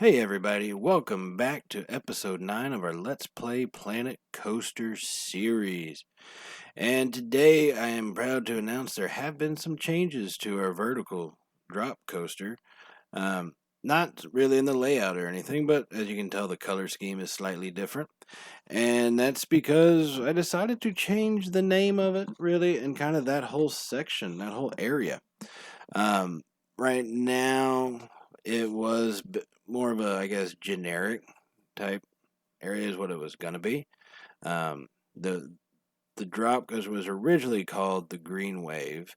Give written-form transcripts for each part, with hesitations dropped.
Hey everybody, welcome back to episode 9 of our Let's Play Planet Coaster series. And today I am proud to announce there have been some changes to our vertical drop coaster. Um, Not really in the layout or anything, but as you can tell, the color scheme is slightly different. And that's because I decided to change the name of it, really, and kind of that whole section, that whole area. Um, right now, it was more of a, I guess, generic type area is what it was gonna be. Um, the the drop because was originally called the Green Wave,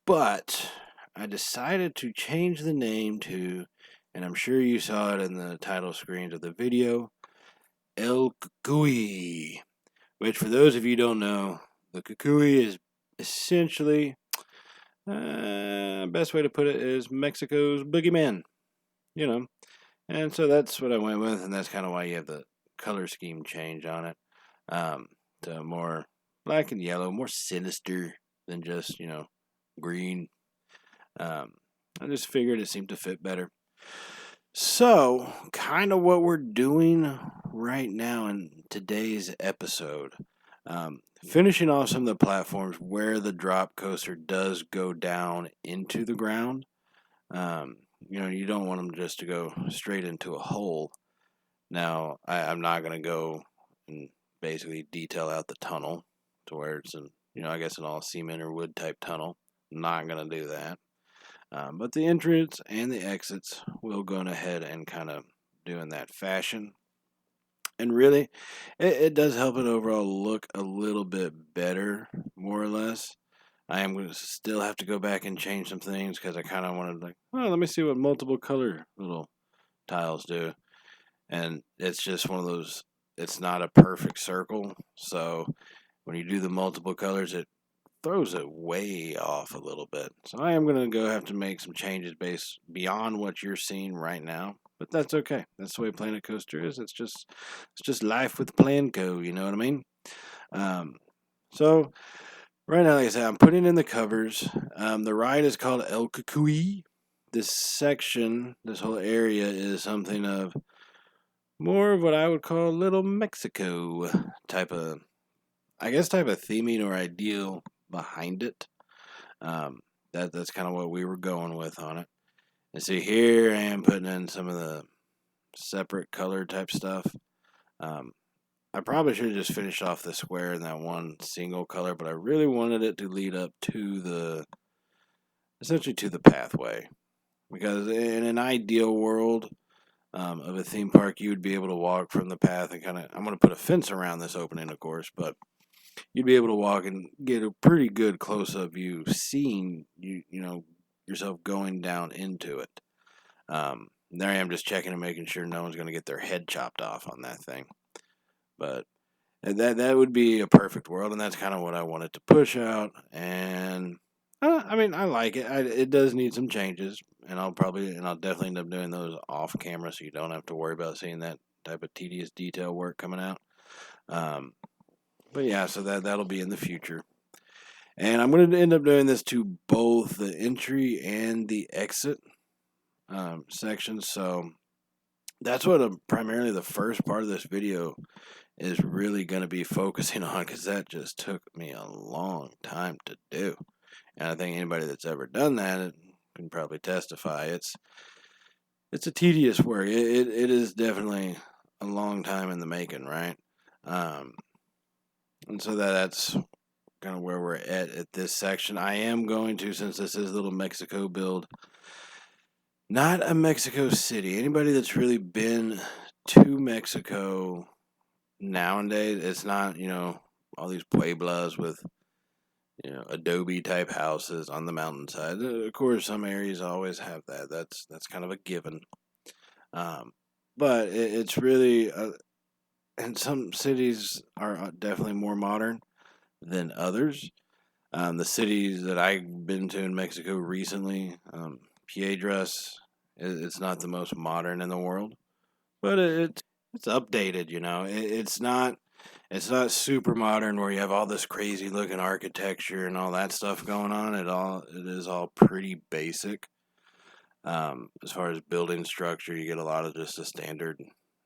but I decided to change the name to, and I'm sure you saw it in the title screens of the video, El Cucuy. Which, for those of you who don't know, the Cucuy is essentially best way to put it is Mexico's boogeyman, you know. And so that's what I went with, and that's kind of why you have the color scheme change on it. Um, to more black and yellow, more sinister than just, green. Um, I just figured it seemed to fit better. So, kind of what we're doing right now in today's episode. Finishing off some of the platforms where the drop coaster does go down into the ground. You don't want them just to go straight into a hole. Now, I'm not going to go and basically detail out the tunnel to where it's I guess an all cement or wood type tunnel. Not going to do that. But the entrance and the exits will go ahead and kind of do in that fashion. And really, it does help it overall look a little bit better, more or less. I am going to still have to go back and change some things because I kind of wanted let me see what multiple color little tiles do. And it's just one of those, it's not a perfect circle. So when you do the multiple colors, it throws it way off a little bit. So I am going to go have to make some changes based beyond what you're seeing right now. But that's okay. That's the way Planet Coaster is. It's just life with Planco. You know what I mean? So right now, like I said, I'm putting in the covers. The ride is called El Cucuy. This section, this whole area, is something of more of what I would call Little Mexico type of, I guess, type of theming or ideal behind it. Um, that's kind of what we were going with on it. And see, here I am putting in some of the separate color type stuff. Um, I probably should have just finished off the square in that one single color, but I really wanted it to lead up to essentially to the pathway. Because in an ideal world of a theme park, you would be able to walk from the path and kind of, I'm going to put a fence around this opening, of course, but you'd be able to walk and get a pretty good close-up view, seeing yourself going down into it. There I am just checking and making sure no one's going to get their head chopped off on that thing. But that would be a perfect world, and that's kind of what I wanted to push out. And I like it. It does need some changes, and I'll definitely end up doing those off camera, so you don't have to worry about seeing that type of tedious detail work coming out. But yeah, so that'll be in the future. And I'm going to end up doing this to both the entry and the exit sections. So that's what primarily the first part of this video is really going to be focusing on, because that just took me a long time to do. And I think anybody that's ever done that can probably testify. It's a tedious work. It is definitely a long time in the making, right? And so that's kind of where we're at this section. I am going to, since this is Little Mexico build, not a Mexico City. Anybody that's really been to Mexico nowadays, it's not, all these pueblas with, adobe type houses on the mountainside. Of course, some areas always have that. That's kind of a given. But it's really, and some cities are definitely more modern than others. The cities that I've been to in Mexico recently, Piedras, it's not the most modern in the world, but it's updated. It's not super modern where you have all this crazy looking architecture and all that stuff going on. It is all pretty basic. As far as building structure, you get a lot of just the standard,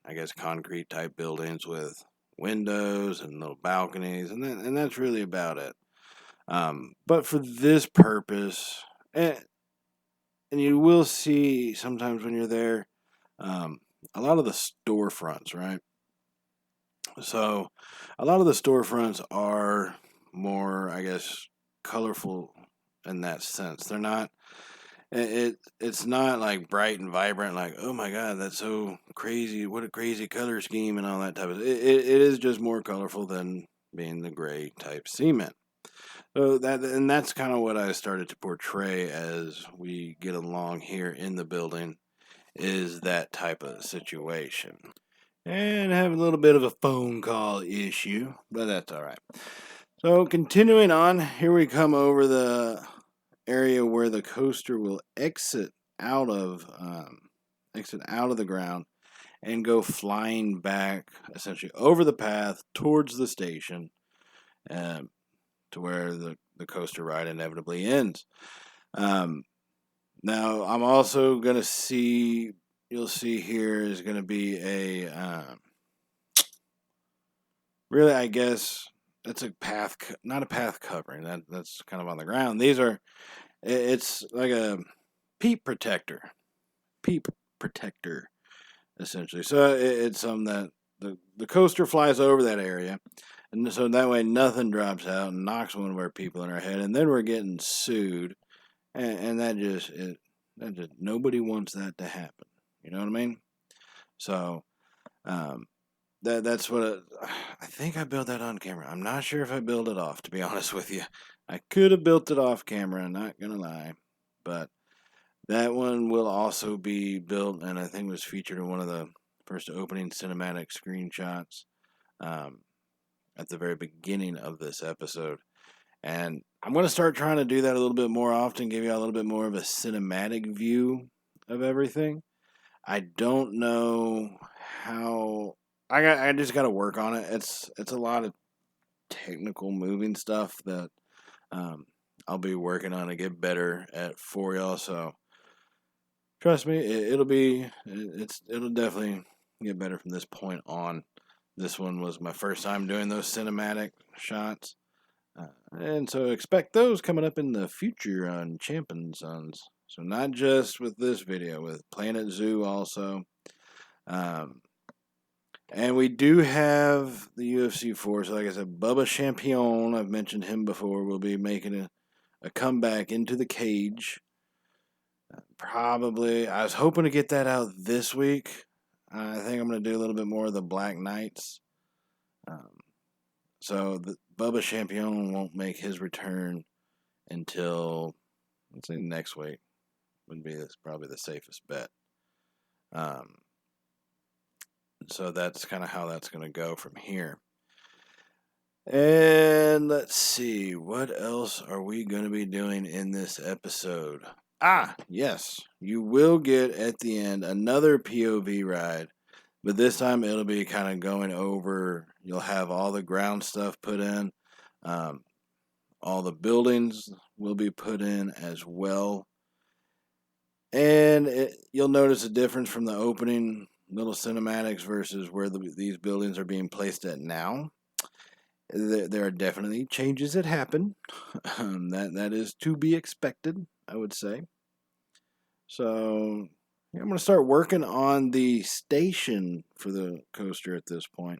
I guess, concrete type buildings with windows and little balconies, and that's really about it. But for this purpose, and you will see sometimes when you're there, um, a lot of the storefronts, right? So, a lot of the storefronts are more, I guess, colorful in that sense. They're not. It's not like bright and vibrant, like, oh my god, that's so crazy! What a crazy color scheme and all that type of. It is just more colorful than being the gray type cement. So that's kind of what I started to portray as we get along here in the building, is that type of situation. And have a little bit of a phone call issue, but that's all right. So continuing on, here we come over the area where the coaster will exit out of the ground and go flying back, essentially over the path towards the station, um, to where the coaster ride inevitably ends. Um, Now, I'm also going to see, you'll see here is going to be really, I guess, it's a path, not a path covering. That's kind of on the ground. It's like a peep protector, peep protector, essentially. So it's something that the coaster flies over that area. And so that way nothing drops out and knocks one of our people in our head. And then we're getting sued. And that just, nobody wants that to happen. You know what I mean? So, um, that's what I think I built that on camera. I'm not sure if I built it off, to be honest with you. I could have built it off camera, not gonna lie, but that one will also be built, and I think was featured in one of the first opening cinematic screenshots, um, at the very beginning of this episode. And I'm going to start trying to do that a little bit more often, give you a little bit more of a cinematic view of everything. I don't know how. I just got to work on it. It's a lot of technical moving stuff that, I'll be working on to get better at for y'all. So trust me, it'll definitely get better from this point on. This one was my first time doing those cinematic shots. And so expect those coming up in the future on Champion Sons. So not just with this video, with Planet Zoo also. Um, and we do have the UFC 4. So like I said, Bubba Champion, I've mentioned him before, will be making a comeback into the cage. Probably, I was hoping to get that out this week. I think I'm going to do a little bit more of the Black Knights. So the Bubba Champion won't make his return until, let's say, next week. Would be probably the safest bet. So that's kind of how that's going to go from here. And let's see, what else are we going to be doing in this episode? Yes, you will get at the end another POV ride, but this time it'll be kind of going over. You'll have all the ground stuff put in. All the buildings will be put in as well. And you'll notice a difference from the opening little cinematics versus where these buildings are being placed at now. There are definitely changes that happen. That is to be expected, I would say. So I'm going to start working on the station for the coaster at this point.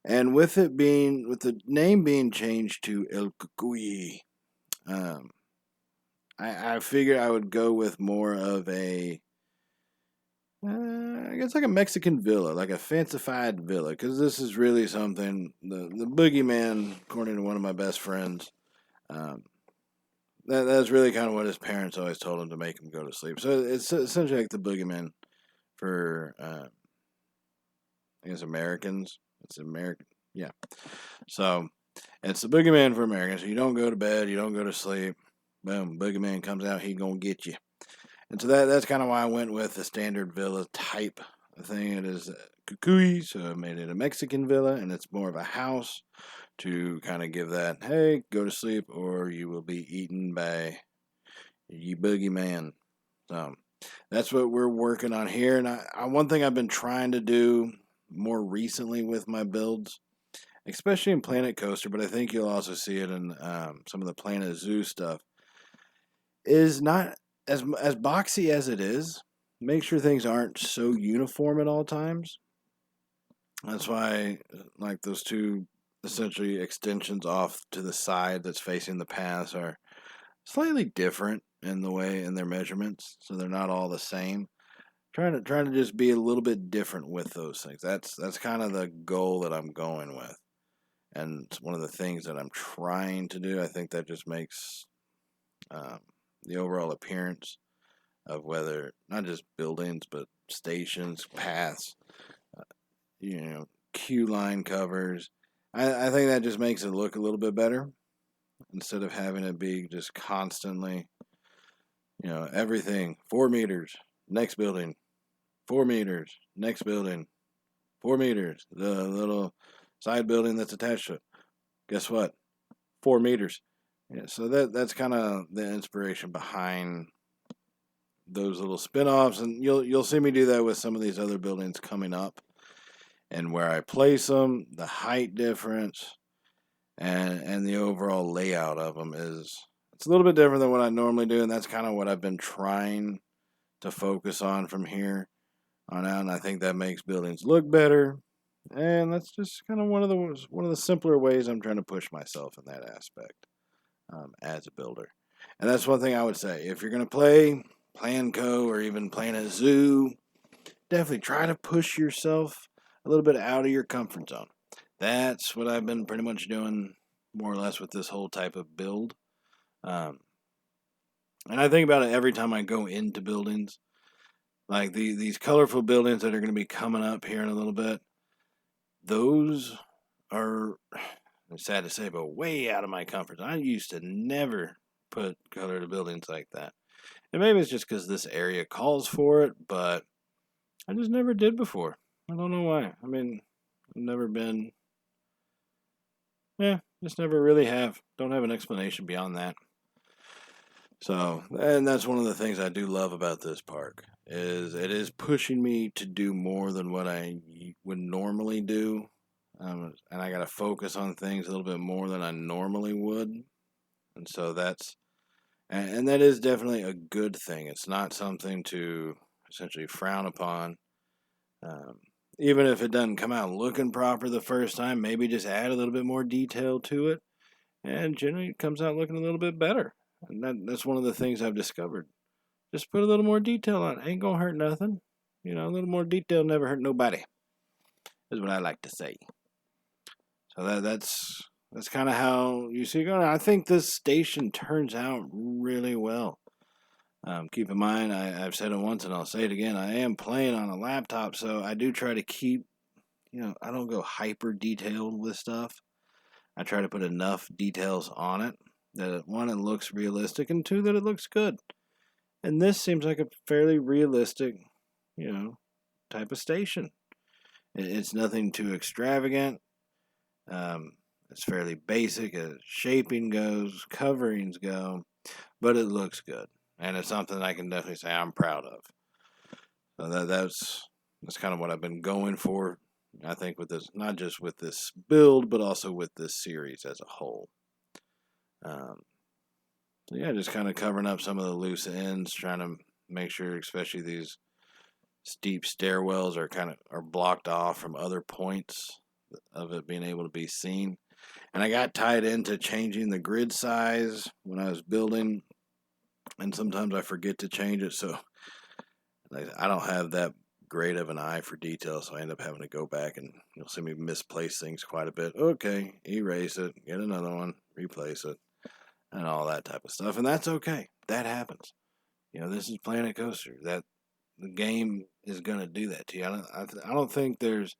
And with the name being changed to El Cucuy, I figured I would go with more of a, I guess, like a Mexican villa, like a fancified villa, because this is really something. The boogeyman, according to one of my best friends, that's really kind of what his parents always told him to make him go to sleep. So it's essentially like the boogeyman for, I guess, Americans. It's American, yeah. So it's the boogeyman for Americans. So you don't go to bed, you don't go to sleep. Boom, boogeyman comes out, he gonna get you. And so that's kind of why I went with the standard villa type thing. It is Cucuy, so I made it a Mexican villa, and it's more of a house to kind of give that, hey, go to sleep or you will be eaten by ye boogeyman. So That's what we're working on here. And one thing I've been trying to do more recently with my builds, especially in Planet Coaster, but I think you'll also see it in some of the Planet Zoo stuff, is not as boxy as it is. Make sure things aren't so uniform at all times. That's why, like those two essentially extensions off to the side that's facing the paths are slightly different in the way in their measurements, so they're not all the same. Trying to just be a little bit different with those things. That's kind of the goal that I'm going with, and it's one of the things that I'm trying to do. I think that just makes um, the overall appearance of whether not just buildings but stations, paths, you know, queue line covers. I think that just makes it look a little bit better instead of having it be just constantly, everything 4 meters, next building, 4 meters, next building, 4 meters, the little side building that's attached to it. Guess what? 4 meters. Yeah, so that's kind of the inspiration behind those little spin-offs, and you'll see me do that with some of these other buildings coming up, and where I place them, the height difference, and the overall layout of them it's a little bit different than what I normally do, and that's kind of what I've been trying to focus on from here on out, and I think that makes buildings look better, and that's just kind of one of the simpler ways I'm trying to push myself in that aspect as a builder. And that's one thing I would say: if you're going to play Planco or even Planet Zoo, definitely try to push yourself a little bit out of your comfort zone. That's what I've been pretty much doing more or less with this whole type of build. Um, and I think about it every time I go into buildings, like these colorful buildings that are going to be coming up here in a little bit. Those are, it's sad to say, but way out of my comfort zone. I used to never put color to buildings like that. And maybe it's just because this area calls for it, but I just never did before. I don't know why. I mean, I've never been, just never really have. Don't have an explanation beyond that. So, and that's one of the things I do love about this park is it is pushing me to do more than what I would normally do. And I got to focus on things a little bit more than I normally would. And so and that is definitely a good thing. It's not something to essentially frown upon. Um, Even if it doesn't come out looking proper the first time, maybe just add a little bit more detail to it. And generally it comes out looking a little bit better. And that's one of the things I've discovered. Just put a little more detail on it. Ain't gonna hurt nothing. A little more detail never hurt nobody, is what I like to say. So that's kind of how you see it going. I think this station turns out really well. Keep in mind, I've said it once and I'll say it again. I am playing on a laptop, so I do try to keep, I don't go hyper detailed with stuff. I try to put enough details on it that one, it looks realistic, and two, that it looks good. And this seems like a fairly realistic, type of station. It's nothing too extravagant. It's fairly basic as shaping goes, coverings go, but it looks good, and it's something I can definitely say I'm proud of. So that's kind of what I've been going for. I think with this, not just with this build, but also with this series as a whole. So yeah, just kind of covering up some of the loose ends, trying to make sure, especially these steep stairwells are blocked off from other points of it being able to be seen. And I got tied into changing the grid size when I was building, and sometimes I forget to change it, so I don't have that great of an eye for detail, so I end up having to go back, and you'll see me misplace things quite a bit. Okay, erase it, get another one, replace it, and all that type of stuff, and that's okay. That happens. This is Planet Coaster. That the game is going to do that to you. I don't think there's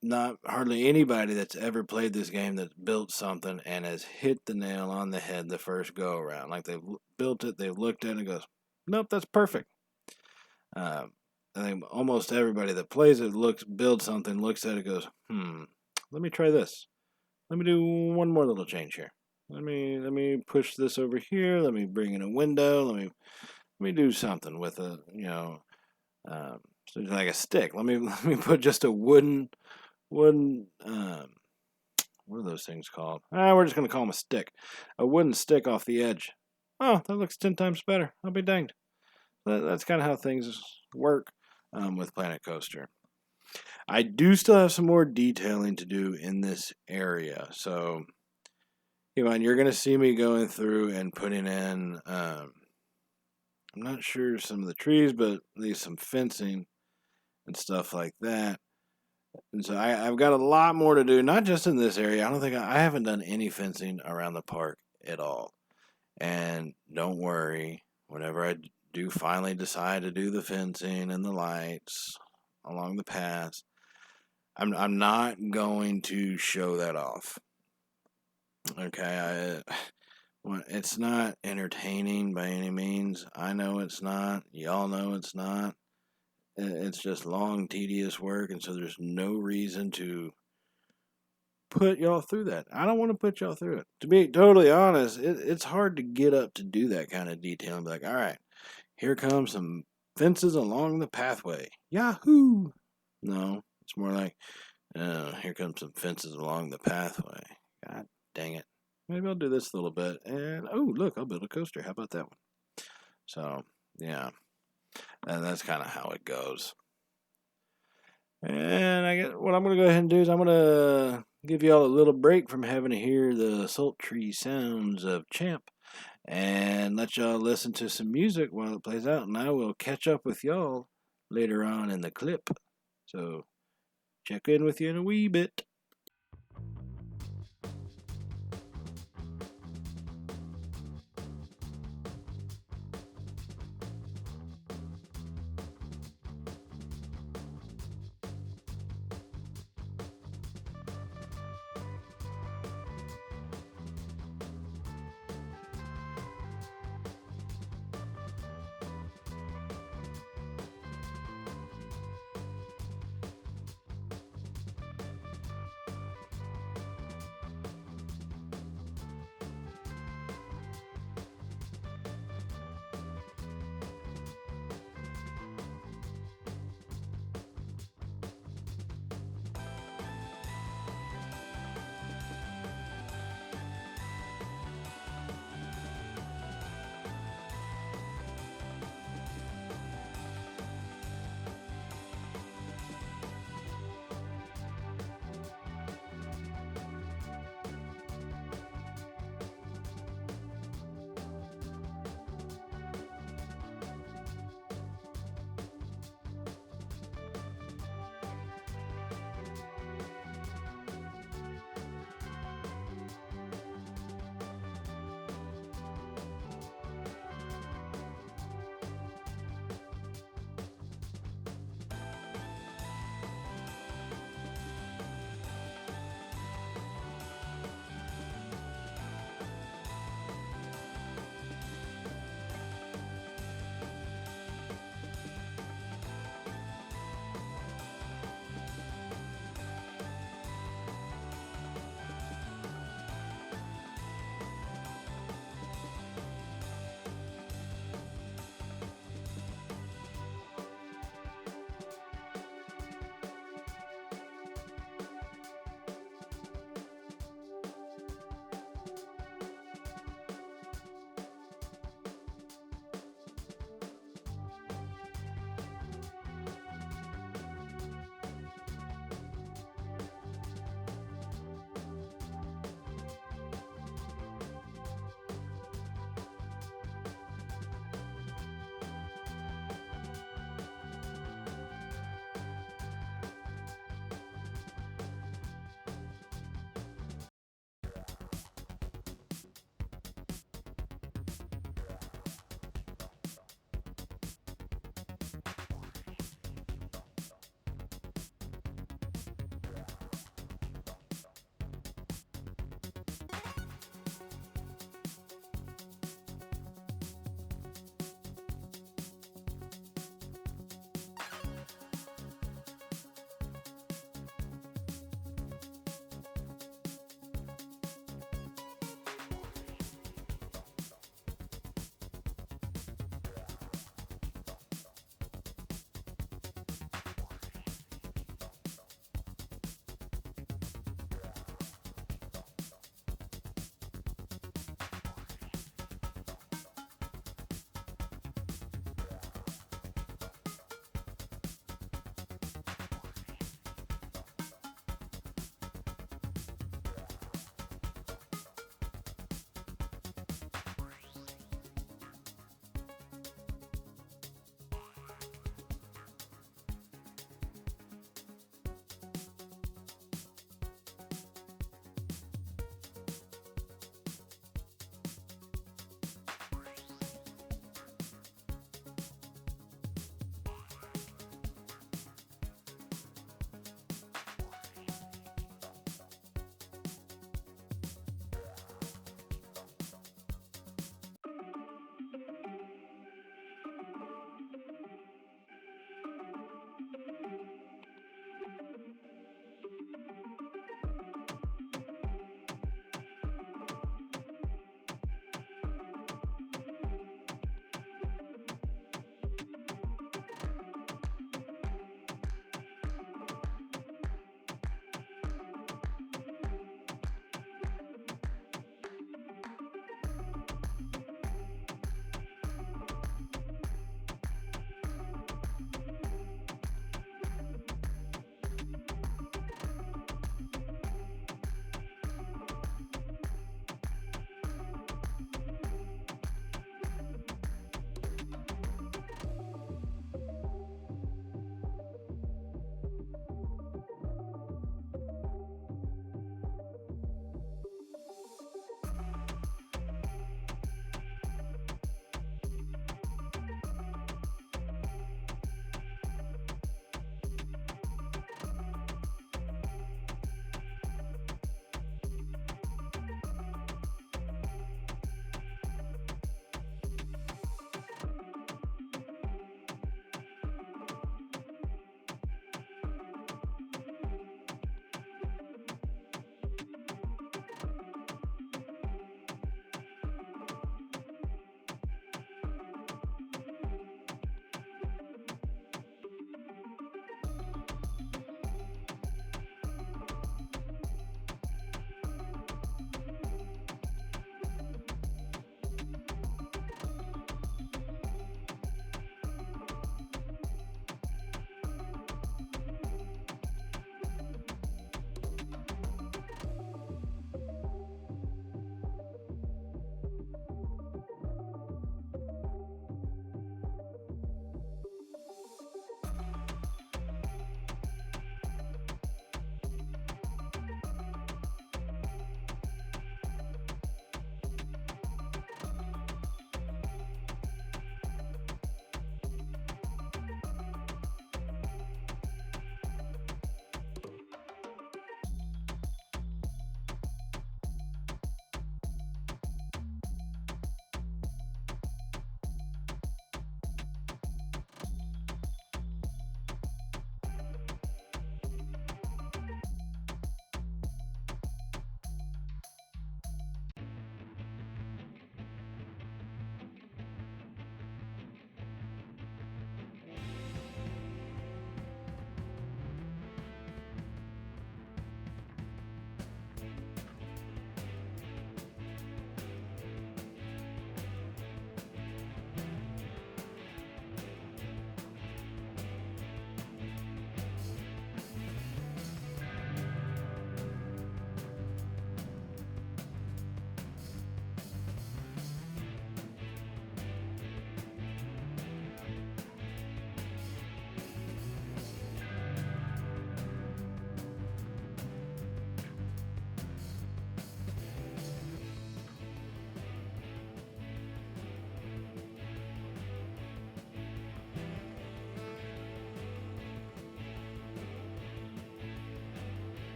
not hardly anybody that's ever played this game that's built something and has hit the nail on the head the first go around. Like they've built it, they've looked at it and goes, nope, that's perfect. I think almost everybody that plays it builds something, looks at it, goes, let me try this. Let me do one more little change here. Let me push this over here. Let me bring in a window. Let me let me do something with a, something like a stick. Let me put just a wooden what are those things called? We're just gonna call them a stick, a wooden stick off the edge. Oh, that looks 10 times better. I'll be danged. That's kind of how things work with Planet Coaster. I do still have some more detailing to do in this area, so you're going to see me going through and putting in. I'm not sure some of the trees, but at least some fencing and stuff like that. And so I've got a lot more to do, not just in this area. I don't think I haven't done any fencing around the park at all. And don't worry, whenever I do finally decide to do the fencing and the lights along the paths, I'm not going to show that off. Okay, it's not entertaining by any means. I know it's not. Y'all know it's not. It's just long, tedious work, and so there's no reason to put y'all through that. I don't want to put y'all through it. To be totally honest, it's hard to get up to do that kind of detail and be like, all right, here comes some fences along the pathway. Yahoo! No, it's more like, here comes some fences along the pathway. God dang it. Maybe I'll do this a little bit. And, oh, look, I'll build a coaster. How about that one? So, yeah. And that's kind of how it goes. And I guess what I'm going to go ahead and do is I'm going to give y'all a little break from having to hear the sultry sounds of Champ and let y'all listen to some music while it plays out. And I will catch up with y'all later on in the clip. So, check in with you in a wee bit.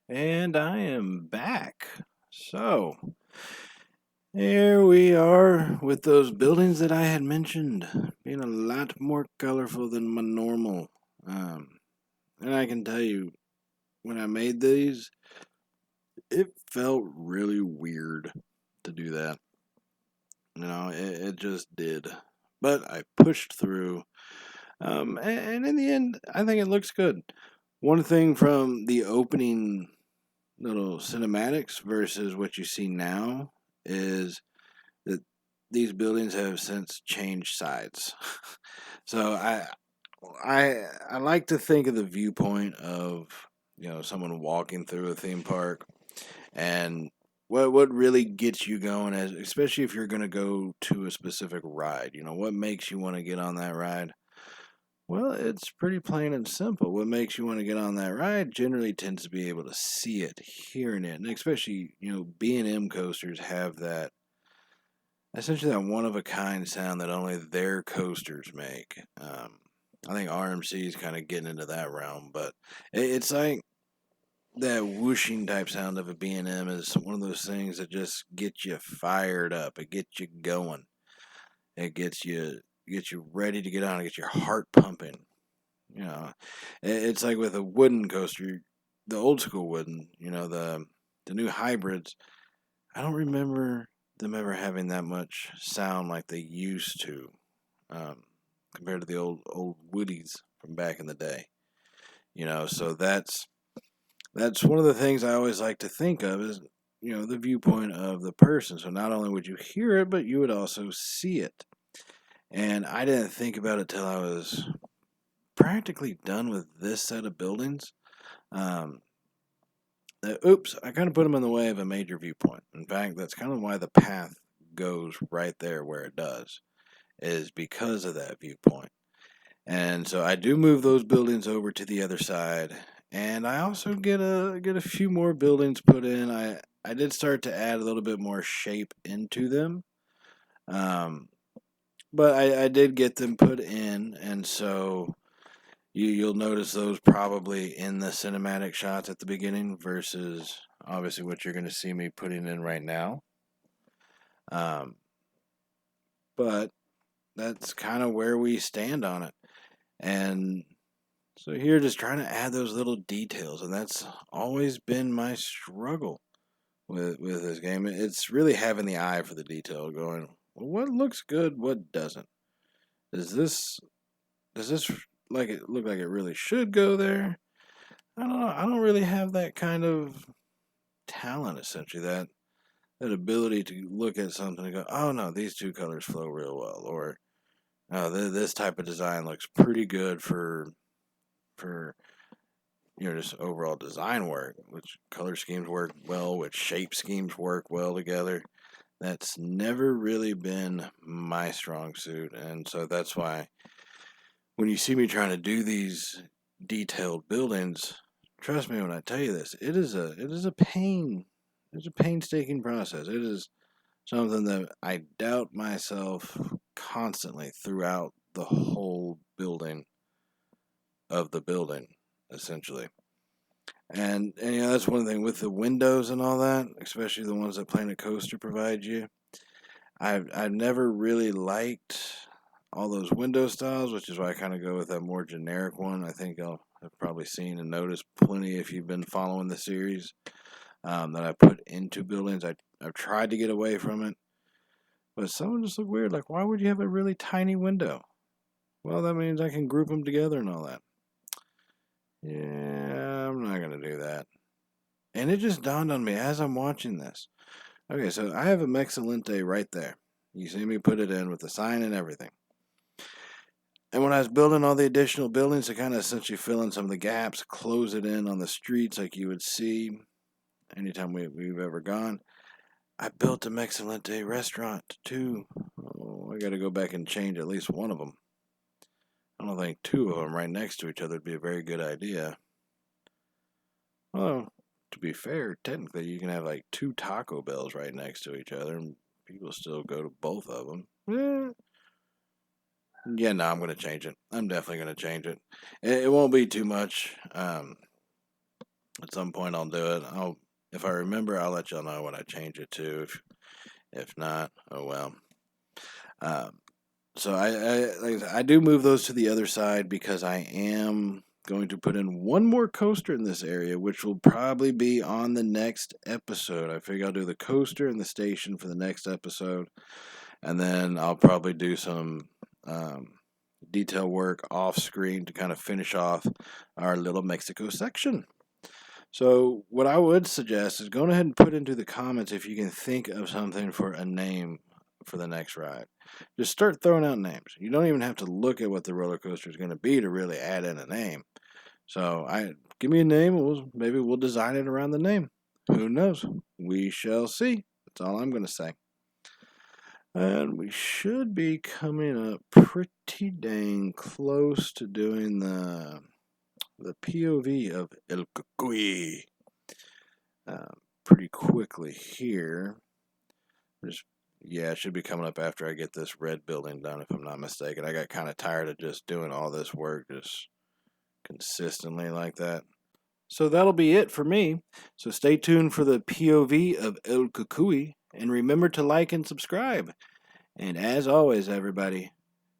And I am back. So, here we are with those buildings that I had mentioned being a lot more colorful than my normal. Um, and I can tell you, when I made these, it felt really weird to do that. It just did. But I pushed through. And in the end, I think it looks good. One thing from the opening little cinematics versus what you see now is that these buildings have since changed sides. So I like to think of the viewpoint of someone walking through a theme park, and what really gets you going, as especially if you're going to go to a specific ride. What makes you want to get on that ride? Well, it's pretty plain and simple. What makes you want to get on that ride generally tends to be able to see it, hearing it, and especially B&M coasters have that essentially that one of a kind sound that only their coasters make. I think RMC is kind of getting into that realm, but it's like that whooshing type sound of a B&M is one of those things that just gets you fired up. It gets you going. It gets you ready to get on. It gets your heart pumping. It's like with a wooden coaster, the old school wooden. The new hybrids. I don't remember them ever having that much sound like they used to, um, compared to the old woodies from back in the day. So that's one of the things I always like to think of is the viewpoint of the person. So not only would you hear it, but you would also see it. And I didn't think about it till I was practically done with this set of buildings. Um, Oops, I kind of put them in the way of a major viewpoint. In fact, that's kind of why the path goes right there where it does, is because of that viewpoint. And so I do move those buildings over to the other side, and I also get a few more buildings put in. I did start to add a little bit more shape into them, um, but I did get them put in, and so you'll notice those probably in the cinematic shots at the beginning versus obviously what you're going to see me putting in right now. Um, but that's kind of where we stand on it. And so here, just trying to add those little details, and that's always been my struggle with this game. It's really having the eye for the detail, going, well, what looks good, what doesn't. Does this like it look like it really should go there? I don't know. I don't really have that kind of talent, essentially, that ability to look at something and go, oh no, these two colors flow real well, or oh, this type of design looks pretty good for just overall design work, which color schemes work well, which shape schemes work well together. That's never really been my strong suit, and so that's why when you see me trying to do these detailed buildings, trust me when I tell you this, it is a pain. It's a painstaking process. It is something that I doubt myself constantly throughout the whole building of the building, essentially. And that's one thing with the windows and all that, especially the ones that Planet Coaster provides you. I've never really liked all those window styles, which is why I kind of go with that more generic one. I think I'll have probably seen and noticed plenty if you've been following the series, that I put into buildings. I've tried to get away from it, but some just look weird. Like, why would you have a really tiny window? Well, that means I can group them together and all that. Yeah, I'm not going to do that. And it just dawned on me as I'm watching this. Okay, so I have a Mexilente right there. You see me put it in with the sign and everything. And when I was building all the additional buildings to kind of essentially fill in some of the gaps, close it in on the streets like you would see anytime we've ever gone, I built a Mexilente restaurant too. Oh, I got to go back and change at least one of them. I don't think two of them right next to each other would be a very good idea. Well, to be fair, technically you can have like two Taco Bells right next to each other and people still go to both of them. Yeah, no, I'm going to change it. I'm definitely going to change it. It won't be too much. At some point, I'll do it. If I remember, I'll let y'all know what I change it to. If not, oh well. Um, so I do move those to the other side because I am going to put in one more coaster in this area, which will probably be on the next episode. I figure I'll do the coaster and the station for the next episode, and then I'll probably do some detail work off screen to kind of finish off our little Mexico section. So what I would suggest is go ahead and put into the comments if you can think of something for a name for the next ride. Just start throwing out names. You don't even have to look at what the roller coaster is going to be to really add in a name. So give me a name, and maybe we'll design it around the name. Who knows? We shall see. That's all I'm going to say. And we should be coming up pretty dang close to doing the POV of El Cucuy pretty quickly here. It should be coming up after I get this red building done, if I'm not mistaken. I got kind of tired of just doing all this work just consistently like that. So that'll be it for me. So stay tuned for the POV of El Cucuy, and remember to like and subscribe. And as always, everybody,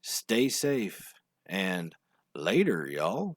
stay safe, and later, y'all.